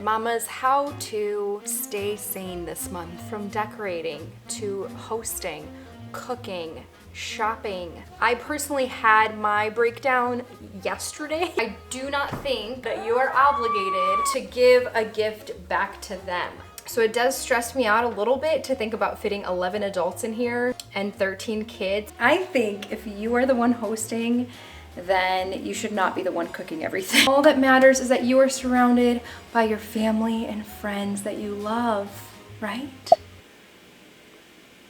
Mamas, how to stay sane this month, from decorating to hosting, cooking, shopping. I personally had my breakdown yesterday. I do not think that you are obligated to give a gift back to them. So it does stress me out a little bit to think about fitting 11 adults in here and 13 kids. I think if you are the one hosting, then you should not be the one cooking everything. All that matters is that you are surrounded by your family and friends that you love, right?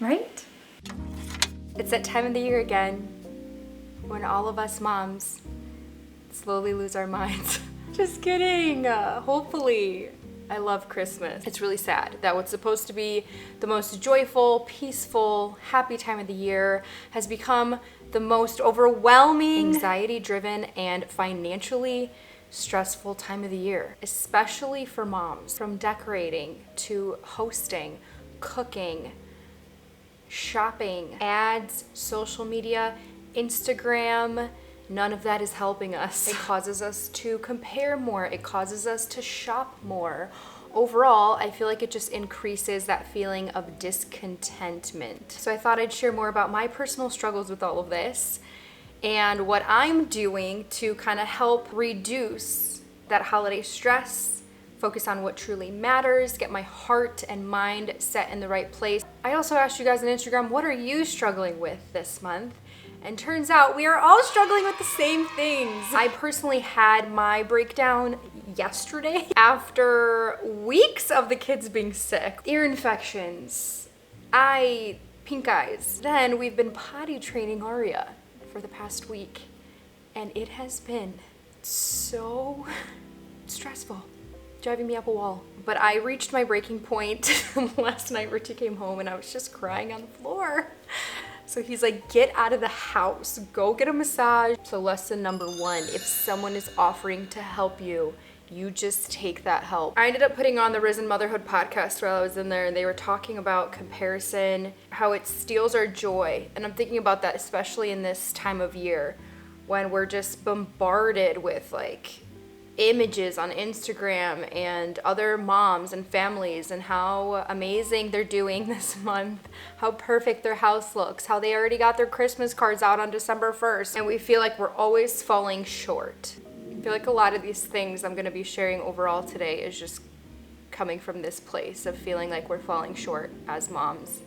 Right? It's that time of the year again when all of us moms slowly lose our minds. Just kidding, hopefully. I love Christmas. It's really sad that what's supposed to be the most joyful, peaceful, happy time of the year has become the most overwhelming, anxiety-driven, and financially stressful time of the year, especially for moms. From decorating to hosting, cooking, shopping, ads, social media, Instagram, none of that is helping us. It causes us to compare more. It causes us to shop more. Overall, I feel like it just increases that feeling of discontentment. So I thought I'd share more about my personal struggles with all of this and what I'm doing to kind of help reduce that holiday stress, focus on what truly matters, get my heart and mind set in the right place. I also asked you guys on Instagram, what are you struggling with this month? And turns out we are all struggling with the same things. I personally had my breakdown yesterday after weeks of the kids being sick. Ear infections, pink eyes. Then we've been potty training Aria for the past week, and it has been so stressful, driving me up a wall. But I reached my breaking point last night. Richie came home and I was just crying on the floor. So he's like, get out of the house, go get a massage. So lesson number one, if someone is offering to help you, you just take that help. I ended up putting on the Risen Motherhood podcast while I was in there, and they were talking about comparison, how it steals our joy. And I'm thinking about that especially in this time of year when we're just bombarded with like images on Instagram and other moms and families and how amazing they're doing this month, how perfect their house looks, how they already got their Christmas cards out on December 1st, and we feel like we're always falling short. I feel like a lot of these things I'm going to be sharing overall today is just coming from this place of feeling like we're falling short as moms.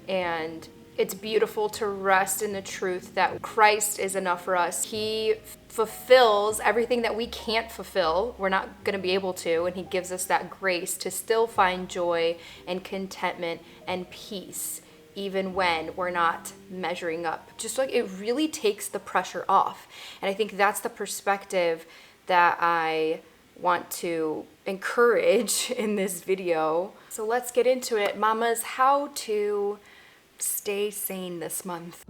And it's beautiful to rest in the truth that Christ is enough for us. He fulfills everything that we can't fulfill. We're not going to be able to, and he gives us that grace to still find joy and contentment and peace even when we're not measuring up. Just like it really takes the pressure off. And I think that's the perspective that I want to encourage in this video. So let's get into it. Mamas, how to stay sane this month.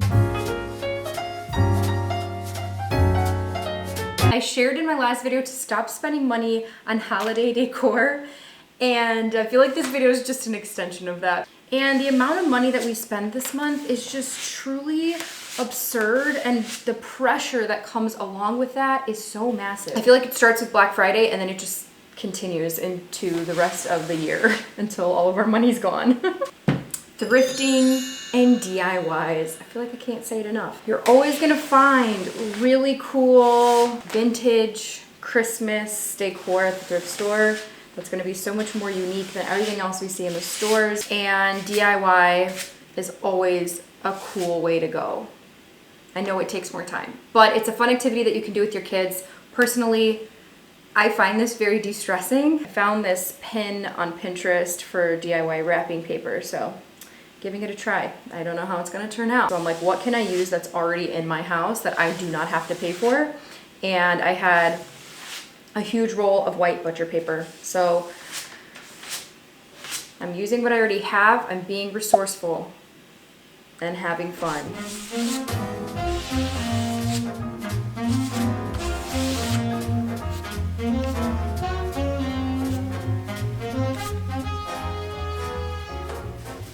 I shared in my last video to stop spending money on holiday decor, and I feel like this video is just an extension of that. And the amount of money that we spend this month is just truly absurd, and the pressure that comes along with that is so massive. I feel like it starts with Black Friday and then it just continues into the rest of the year until all of our money's gone. Thrifting and DIYs. I feel like I can't say it enough. You're always gonna find really cool vintage Christmas decor at the thrift store that's gonna be so much more unique than everything else we see in the stores. And DIY is always a cool way to go. I know it takes more time, but it's a fun activity that you can do with your kids. Personally, I find this very de-stressing. I found this pin on Pinterest for DIY wrapping paper, so giving it a try. I don't know how it's gonna turn out. So I'm like, what can I use that's already in my house that I do not have to pay for? And I had a huge roll of white butcher paper. So I'm using what I already have. I'm being resourceful and having fun.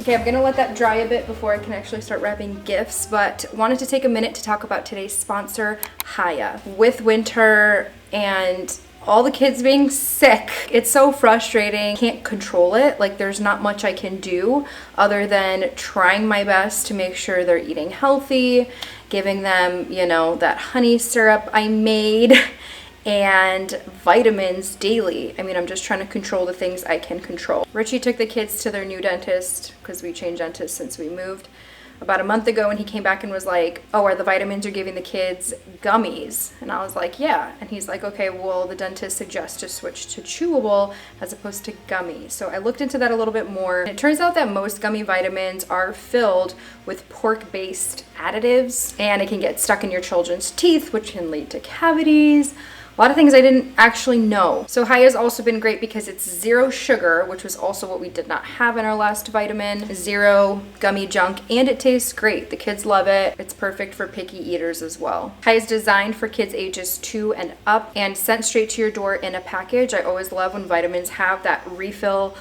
Okay, I'm gonna let that dry a bit before I can actually start wrapping gifts, but wanted to take a minute to talk about today's sponsor, Haya. With winter and all the kids being sick. It's so frustrating. Can't control it. Like, there's not much I can do other than trying my best to make sure they're eating healthy, giving them, you know, that honey syrup I made, and vitamins daily. I mean, I'm just trying to control the things I can control. Richie took the kids to their new dentist because we changed dentists since we moved about a month ago, and he came back and was like, oh, are the vitamins you're giving the kids gummies? And I was like, yeah. And he's like, okay, well, the dentist suggests to switch to chewable as opposed to gummy. So I looked into that a little bit more. And it turns out that most gummy vitamins are filled with pork-based additives, and it can get stuck in your children's teeth, which can lead to cavities. A lot of things I didn't actually know. So Haya's also been great because it's 0 sugar, which was also what we did not have in our last vitamin. 0 gummy junk, and it tastes great. The kids love it. It's perfect for picky eaters as well. Haya's designed for kids ages 2 and up and sent straight to your door in a package. I always love when vitamins have that refill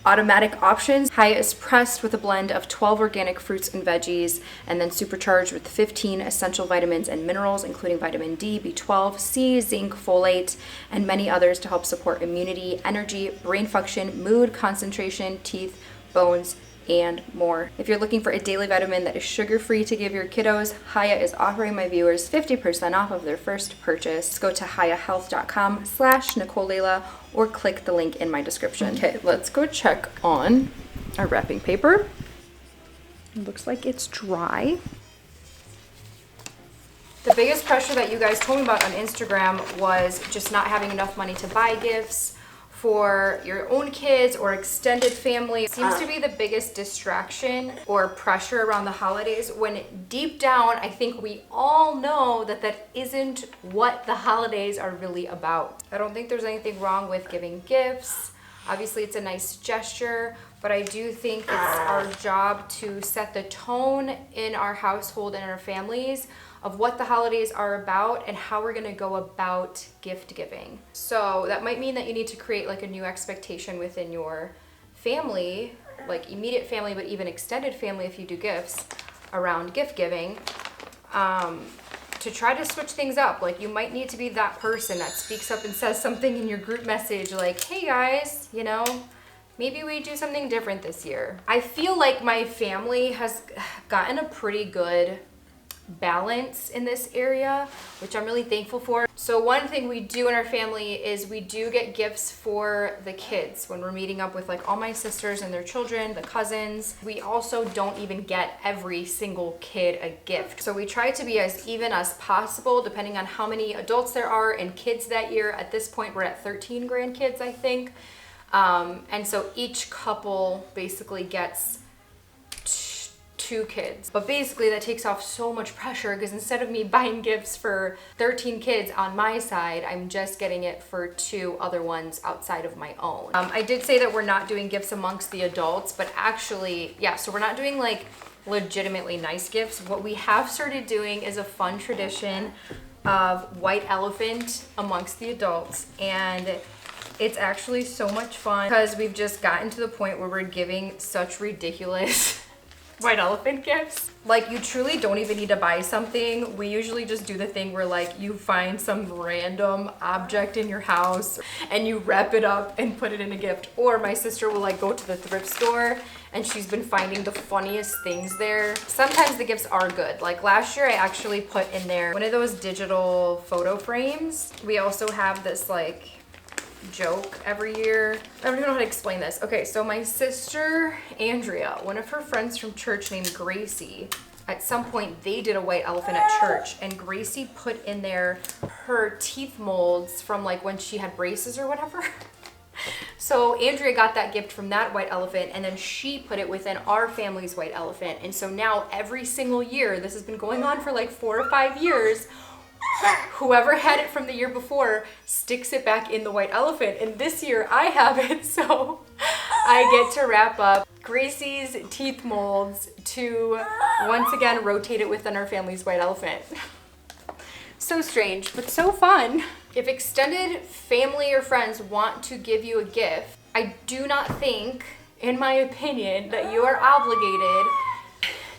automatic options. Haya is pressed with a blend of 12 organic fruits and veggies and then supercharged with 15 essential vitamins and minerals, including vitamin D, B12, C, zinc, folate, and many others to help support immunity, energy, brain function, mood, concentration, teeth, bones, and more. If you're looking for a daily vitamin that is sugar-free to give your kiddos, Haya is offering my viewers 50% off of their first purchase. Just go to hayahealth.com/NicoleLela or click the link in my description. Okay, let's go check on our wrapping paper. It looks like it's dry. The biggest pressure that you guys told me about on Instagram was just not having enough money to buy gifts for your own kids or extended family. It seems to be the biggest distraction or pressure around the holidays, when deep down I think we all know that that isn't what the holidays are really about. I don't think there's anything wrong with giving gifts. Obviously it's a nice gesture, but I do think it's our job to set the tone in our household and in our families of what the holidays are about and how we're gonna go about gift giving. So that might mean that you need to create like a new expectation within your family, like immediate family, but even extended family if you do gifts around gift giving, to try to switch things up. Like, you might need to be that person that speaks up and says something in your group message like, hey guys, you know, maybe we do something different this year. I feel like my family has gotten a pretty good balance in this area, which I'm really thankful for. So one thing we do in our family is we do get gifts for the kids when we're meeting up with like all my sisters and their children, the cousins. We also don't even get every single kid a gift. So we try to be as even as possible depending on how many adults there are and kids that year. At this point we're at 13 grandkids, I think. And so each couple basically gets 2 kids. But basically that takes off so much pressure because instead of me buying gifts for 13 kids on my side, I'm just getting it for 2 other ones outside of my own. I did say that we're not doing gifts amongst the adults, but actually, yeah, so we're not doing like legitimately nice gifts. What we have started doing is a fun tradition of white elephant amongst the adults, and it's actually so much fun because we've just gotten to the point where we're giving such ridiculous white elephant gifts. Like, you truly don't even need to buy something. We usually just do the thing where like you find some random object in your house and you wrap it up and put it in a gift. Or my sister will like go to the thrift store and she's been finding the funniest things there. Sometimes the gifts are good. Like last year I actually put in there one of those digital photo frames. We also have this like joke every year. I don't even know how to explain this. Okay, so my sister Andrea, one of her friends from church named Gracie, at some point they did a white elephant at church, and Gracie put in there her teeth molds from like when she had braces or whatever. So Andrea got that gift from that white elephant, and then she put it within our family's white elephant. And so now every single year, this has been going on for like 4 or 5 years, whoever had it from the year before sticks it back in the white elephant, and this year I have it, so I get to wrap up Gracie's teeth molds to once again rotate it within our family's white elephant. So strange, but so fun. If extended family or friends want to give you a gift, I do not think, in my opinion, that you are obligated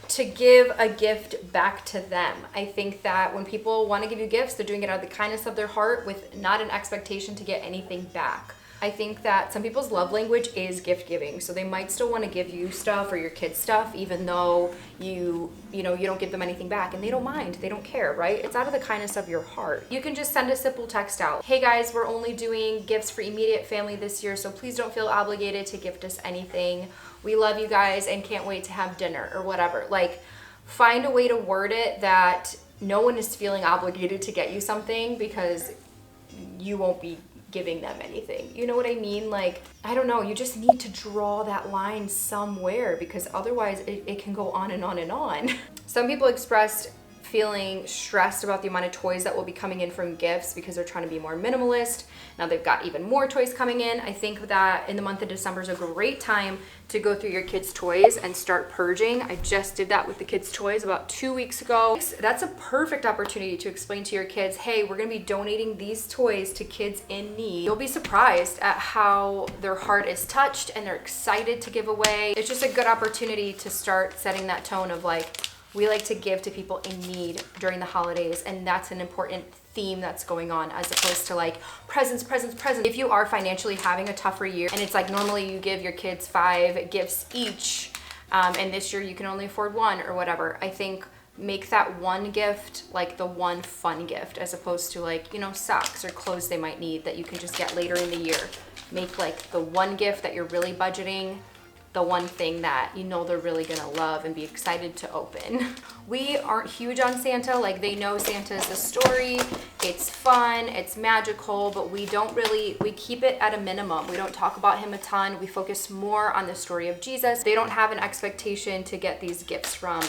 to give a gift back to them. I think that when people want to give you gifts, they're doing it out of the kindness of their heart with not an expectation to get anything back. I think that some people's love language is gift giving, so they might still want to give you stuff or your kids stuff, even though you don't give them anything back, and they don't mind, they don't care, right? It's out of the kindness of your heart. You can just send a simple text out. Hey guys, we're only doing gifts for immediate family this year, so please don't feel obligated to gift us anything. We love you guys and can't wait to have dinner or whatever. Like, find a way to word it that no one is feeling obligated to get you something because you won't be giving them anything. You know what I mean? Like, I don't know, you just need to draw that line somewhere, because otherwise it can go on and on and on. Some people expressed feeling stressed about the amount of toys that will be coming in from gifts because they're trying to be more minimalist. Now they've got even more toys coming in. I think that in the month of December is a great time to go through your kids' toys and start purging. I just did that with the kids' toys about 2 weeks ago. That's a perfect opportunity to explain to your kids, hey, we're gonna be donating these toys to kids in need. You'll be surprised at how their heart is touched and they're excited to give away. It's just a good opportunity to start setting that tone of like, we like to give to people in need during the holidays, and that's an important theme that's going on, as opposed to like presents. If you are financially having a tougher year, and it's like normally you give your kids 5 gifts each, and this year you can only afford 1 or whatever, I think make that one gift like the one fun gift, as opposed to like, socks or clothes they might need that you can just get later in the year. Make like the one gift that you're really budgeting, the one thing that they're really gonna love and be excited to open. We aren't huge on Santa. Like, they know Santa is a story, it's fun, it's magical, but we keep it at a minimum. We don't talk about him a ton. We focus more on the story of Jesus. They don't have an expectation to get these gifts from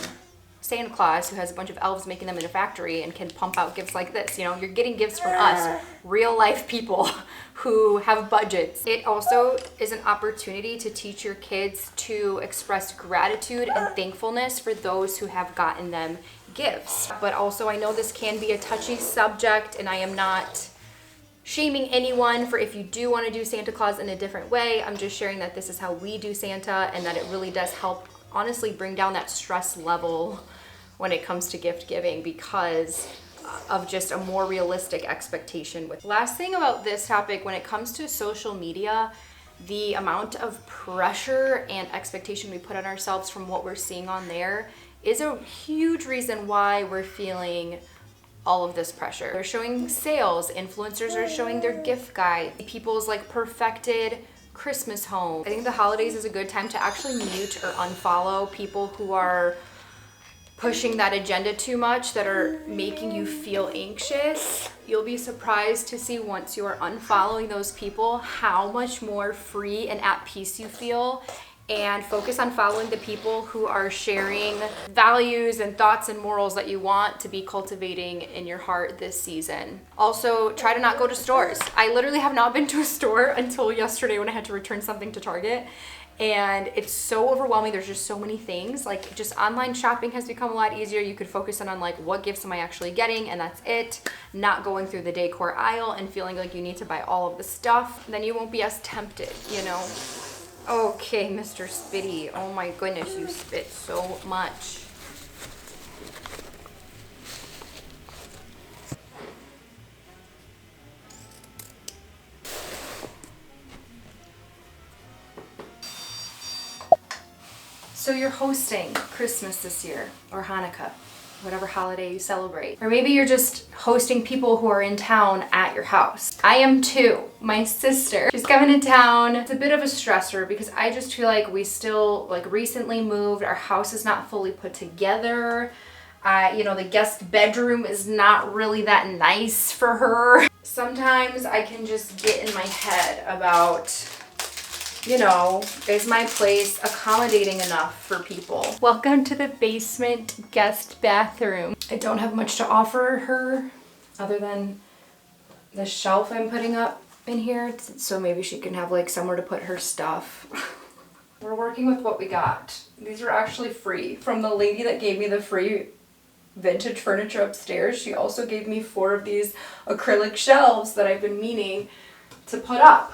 Santa Claus, who has a bunch of elves making them in a factory and can pump out gifts like this. You're getting gifts from us, real life people who have budgets. It also is an opportunity to teach your kids to express gratitude and thankfulness for those who have gotten them gifts. But also, I know this can be a touchy subject, and I am not shaming anyone for if you do want to do Santa Claus in a different way. I'm just sharing that this is how we do Santa, and that it really does help honestly bring down that stress level when it comes to gift giving, because of just a more realistic expectation. Last thing about this topic, when it comes to social media, the amount of pressure and expectation we put on ourselves from what we're seeing on there is a huge reason why we're feeling all of this pressure. They're showing sales, influencers are showing their gift guide, people's like perfected Christmas home. I think the holidays is a good time to actually mute or unfollow people who are pushing that agenda too much, that are making you feel anxious. You'll be surprised to see, once you are unfollowing those people, how much more free and at peace you feel, and focus on following the people who are sharing values and thoughts and morals that you want to be cultivating in your heart this season. Also, try to not go to stores. I literally have not been to a store until yesterday when I had to return something to Target. And it's so overwhelming. There's just so many things. Like, just online shopping has become a lot easier. You could focus on like, what gifts am I actually getting, and that's it. Not going through the decor aisle and feeling like you need to buy all of the stuff. Then you won't be as tempted, Okay, Mr. Spitty. Oh my goodness, you spit so much. So you're hosting Christmas this year, or Hanukkah, whatever holiday you celebrate. Or maybe you're just hosting people who are in town at your house. I am too. My sister, she's coming to town. It's a bit of a stressor because I just feel like we still recently moved. Our house is not fully put together. The guest bedroom is not really that nice for her. Sometimes I can just get in my head about, is my place accommodating enough for people? Welcome to the basement guest bathroom. I don't have much to offer her other than the shelf I'm putting up in here, so maybe she can have somewhere to put her stuff. We're working with what we got. These are actually free from the lady that gave me the free vintage furniture upstairs. She also gave me 4 of these acrylic shelves that I've been meaning to put up.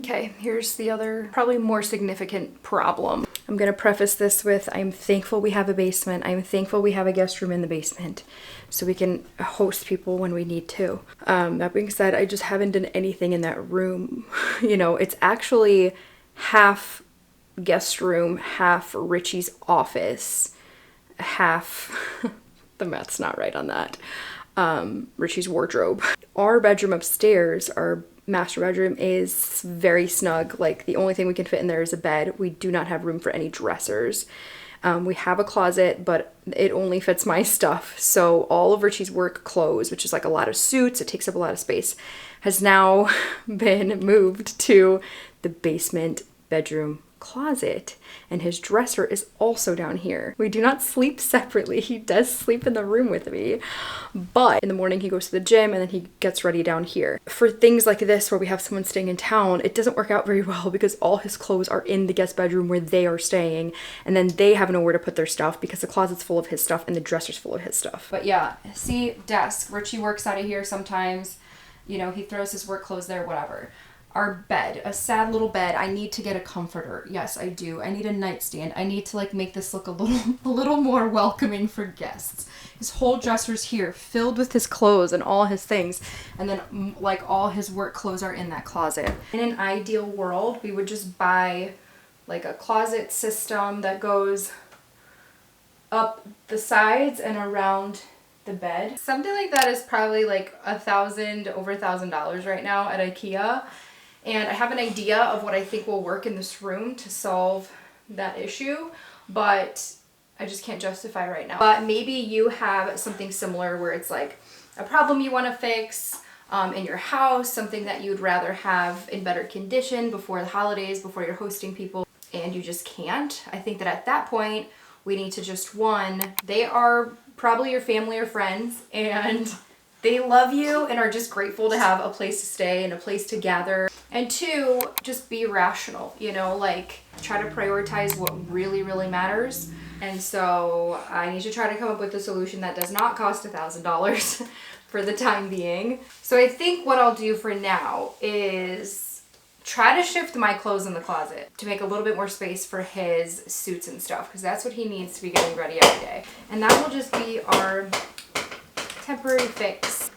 Okay, here's the other, probably more significant problem. I'm gonna preface this with, I'm thankful we have a basement. I'm thankful we have a guest room in the basement so we can host people when we need to. That being said, I just haven't done anything in that room. You know, it's actually half guest room, half Richie's office, half, the math's not right on that, Richie's wardrobe. Our bedroom upstairs, our master bedroom, is very snug. Like, the only thing we can fit in there is a bed. We do not have room for any dressers. We have a closet, but it only fits my stuff. So all of Richie's work clothes, which is like a lot of suits, it takes up a lot of space, has now been moved to the basement bedroom closet, and his dresser is also down here. We do not sleep separately. He does sleep in the room with me, but in the morning he goes to the gym and then he gets ready down here. For things like this where we have someone staying in town, it doesn't work out very well because all his clothes are in the guest bedroom where they are staying, and then they have nowhere to put their stuff because the closet's full of his stuff and the dresser's full of his stuff. But yeah, see, desk. Richie works out of here sometimes. You know, he throws his work clothes there, whatever. Our bed, a sad little bed. I need to get a comforter. Yes, I do. I need a nightstand. I need to like make this look a little more welcoming for guests. His whole dresser's here, filled with his clothes and all his things. And then like all his work clothes are in that closet. In an ideal world, we would just buy like a closet system that goes up the sides and around the bed. Something like that is probably like over $1,000 right now at IKEA. And I have an idea of what I think will work in this room to solve that issue, but I just can't justify right now. But maybe you have something similar where it's like a problem you want to fix in your house, something that you'd rather have in better condition before the holidays, before you're hosting people, and you just can't. I think that at that point, we need to just, one, they are probably your family or friends, and they love you and are just grateful to have a place to stay and a place to gather. And two, just be rational, you know, like try to prioritize what really, really matters. And so I need to try to come up with a solution that does not cost $1,000 for the time being. So I think what I'll do for now is try to shift my clothes in the closet to make a little bit more space for his suits and stuff, because that's what he needs to be getting ready every day. And that will just be our temporary fix.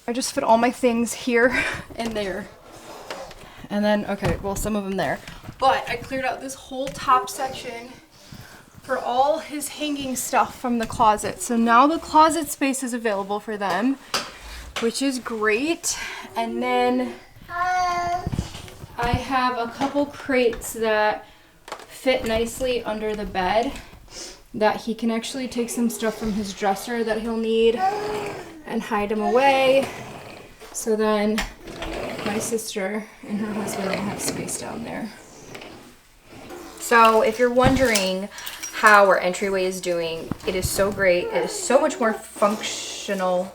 I just fit all my things here and there. And then, okay, well, some of them there. But I cleared out this whole top section for all his hanging stuff from the closet. So now the closet space is available for them, which is great. And then I have a couple crates that fit nicely under the bed that he can actually take some stuff from his dresser that he'll need and hide them away. So then my sister and her husband will have space down there. So if you're wondering how our entryway is doing, it is so great. It is so much more functional.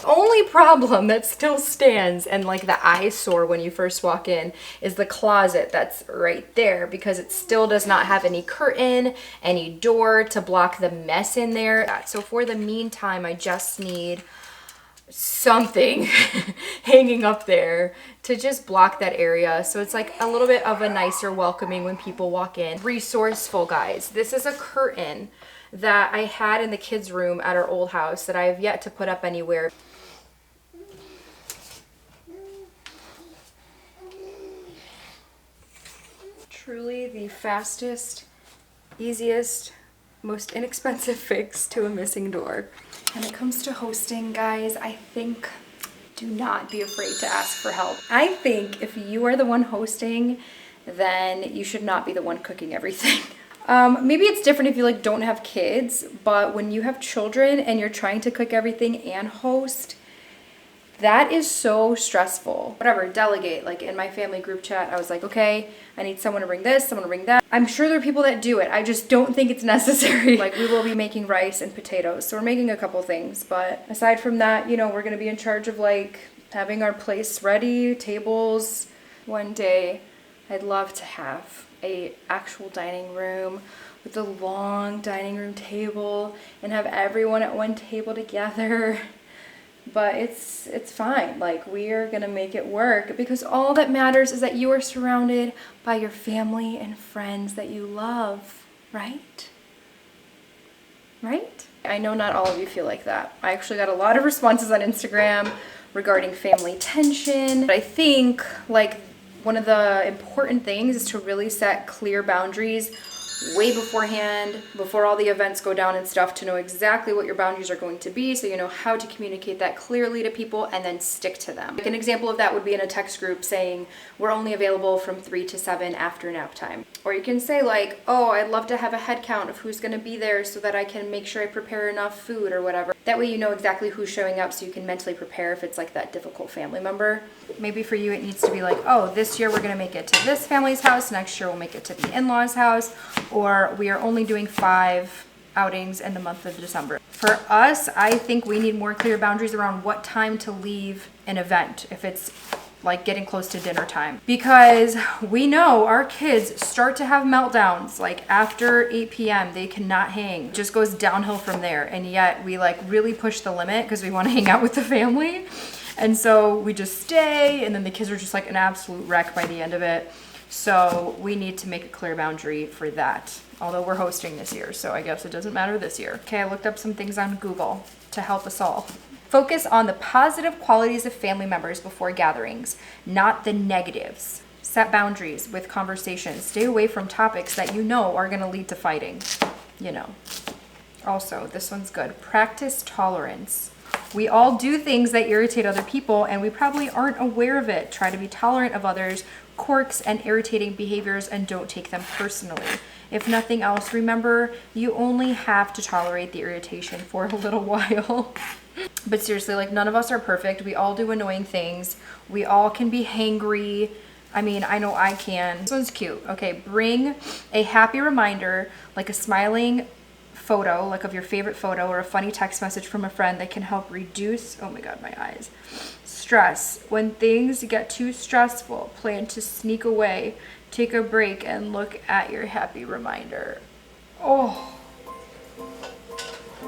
Only problem that still stands and like the eyesore when you first walk in is the closet that's right there, because it still does not have any curtain, any door to block the mess in there. So for the meantime, I just need something hanging up there to just block that area, so it's like a little bit of a nicer welcoming when people walk in. Resourceful, guys. This is a curtain that I had in the kids' room at our old house that I have yet to put up anywhere. Truly the fastest, easiest, most inexpensive fix to a missing door. When it comes to hosting, guys, I think do not be afraid to ask for help. I think if you are the one hosting, then you should not be the one cooking everything. Maybe it's different if you like don't have kids, but when you have children and you're trying to cook everything and host, that is so stressful. Whatever, delegate. Like in my family group chat, I was like, okay, I need someone to bring this, someone to bring that. I'm sure there are people that do it. I just don't think it's necessary. Like we will be making rice and potatoes, so we're making a couple things. But aside from that, you know, we're gonna be in charge of like having our place ready, tables. One day, I'd love to have a actual dining room with the long dining room table and have everyone at one table together. But it's fine. Like, we are gonna make it work because all that matters is that you are surrounded by your family and friends that you love, right? Right? I know not all of you feel like that. I actually got a lot of responses on Instagram regarding family tension. But I think like one of the important things is to really set clear boundaries way beforehand, before all the events go down and stuff, to know exactly what your boundaries are going to be so you know how to communicate that clearly to people and then stick to them. Like an example of that would be in a text group saying, we're only available from 3 to 7 after nap time. Or you can say like, oh, I'd love to have a head count of who's gonna be there so that I can make sure I prepare enough food or whatever. That way you know exactly who's showing up so you can mentally prepare if it's like that difficult family member. Maybe for you it needs to be like, oh, this year we're gonna make it to this family's house, next year we'll make it to the in-laws' house, or we are only doing 5 outings in the month of December. For us, I think we need more clear boundaries around what time to leave an event if it's like getting close to dinner time, because we know our kids start to have meltdowns like after 8 p.m. They cannot hang. It just goes downhill from there, and yet we like really push the limit because we want to hang out with the family, and so we just stay, and then the kids are just like an absolute wreck by the end of it. So we need to make a clear boundary for that, although we're hosting this year, so I guess it doesn't matter this year. Okay, I looked up some things on Google to help us all. Focus on the positive qualities of family members before gatherings, not the negatives. Set boundaries with conversations. Stay away from topics that you know are going to lead to fighting, you know. Also, this one's good. Practice tolerance. We all do things that irritate other people, and we probably aren't aware of it. Try to be tolerant of others' quirks and irritating behaviors and don't take them personally. If nothing else, remember, you only have to tolerate the irritation for a little while. But seriously, like, none of us are perfect. We all do annoying things. We all can be hangry. I mean, I know I can. This one's cute. Okay, bring a happy reminder, like a smiling photo, like of your favorite photo, or a funny text message from a friend that can help reduce, oh my god, my eyes, stress. When things get too stressful, plan to sneak away, take a break, and look at your happy reminder. Oh.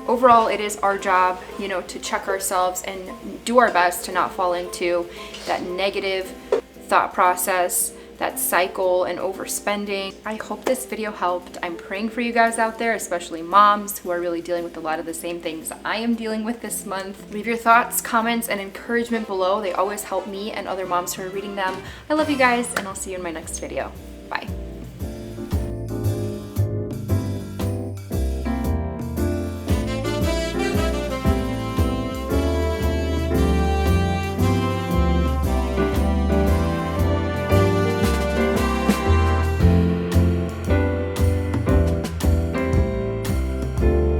Overall, it is our job, you know, to check ourselves and do our best to not fall into that negative thought process, that cycle and overspending. I hope this video helped. I'm praying for you guys out there, especially moms who are really dealing with a lot of the same things I am dealing with this month. Leave your thoughts, comments, and encouragement below. They always help me and other moms who are reading them. I love you guys, and I'll see you in my next video. Bye.